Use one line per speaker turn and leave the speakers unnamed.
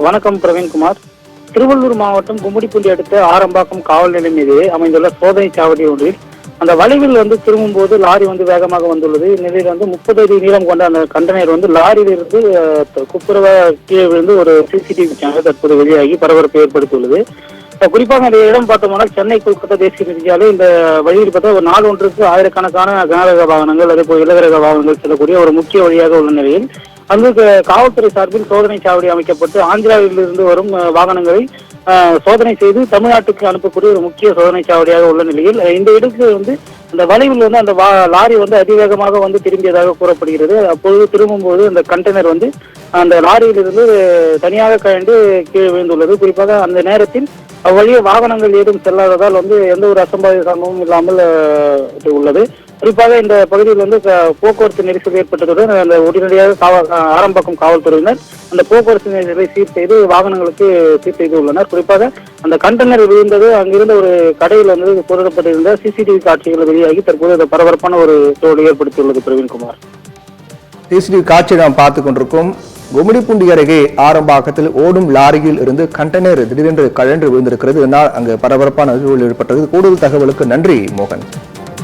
வணக்கம் பிரவீன்குமார். திருவள்ளூர் மாவட்டம் கும்மிடிப்பூண்டி அடுத்த ஆரம்பாக்கம் காவல் நிலையம் மீது அமைந்துள்ள சோதனை சாவடி ஒன்றில் அந்த வளைவில் திரும்பும் போது லாரி வேகமாக வந்துள்ளது. இந்நிலையில் 30 அடி நீளம் கொண்ட அந்த கண்டெய்னர் லாரியில் இருந்து குப்புறவ கீழே விழுந்து ஒரு சிசிடிவி சேனல் தற்போது வெளியாகி பரபரப்பை ஏற்படுத்தியுள்ளது. குறிப்பாக அந்த இடம் பார்த்தோம்னா சென்னை கொல்கத்தா தேசிய நெடுஞ்சாலை. இந்த வழியில் பார்த்தா ஒரு நாள் ஒன்றுக்கு ஆயிரக்கணக்கான கனரக வாகனங்கள் அதே போல் இலகுரக வாகனங்கள் செல்லக்கூடிய ஒரு முக்கிய வழியாக உள்ள நிலையில் அங்கு காவல்துறை சார்பில் சோதனை சாவடி அமைக்கப்பட்டு ஆந்திராவில் இருந்து வரும் வாகனங்களை சோதனை செய்து தமிழ்நாட்டுக்கு அனுப்பக்கூடிய ஒரு முக்கிய சோதனை சாவடியாக உள்ள நிலையில் இந்த இடத்துக்கு அந்த வளைவில் அந்த லாரி அதிவேகமாக திரும்பியதாக கூறப்படுகிறது. அப்பொழுது திரும்பும்போது அந்த கண்டெய்னர் அந்த லாரியிலிருந்து தனியாக கழண்டு கீழே விழுந்துள்ளது. குறிப்பாக அந்த நேரத்தில் அவ்வழியே வாகனங்கள் ஏதும் செல்லாததால் எந்த ஒரு அசம்பாவித சம்பவமும் இல்லாமல் உள்ளது. குறிப்பாக இந்த பகுதியில் போக்குவரத்து நெரிசல் ஏற்பட்டதுடன் அந்த உடனடியாக ஆரம்பாக்கம் காவல்துறையினர் அந்த போக்குவரத்து நெரிசலை சீர் செய்து வாகனங்களுக்கு சீர் செய்து உள்ளனர். குறிப்பாக அந்த கண்டெய்னர் விழுந்தது அங்கிருந்த ஒரு கடையில் பொருத்தப்பட்டிருந்த சிசிடிவி காட்சிகள் வெளியாகி தற்போது அந்த பரபரப்பான ஒரு சூழலை ஏற்படுத்தியுள்ளது. பிரவீன்குமார்,
சிசிடிவி காட்சி நாம் பார்த்துக் கொண்டிருக்கோம். கும்மிடிப்பூண்டி அருகே ஆரம்பாக்கத்தில் ஓடும் லாரியில் இருந்து கண்டெய்னர் திடீரென்று கழன்று விழுந்திருக்கிறது. இதனால் அங்கு பரபரப்பான சூழல் ஏற்பட்டது. கூடுதல் தகவலுக்கு நன்றி மோகன்.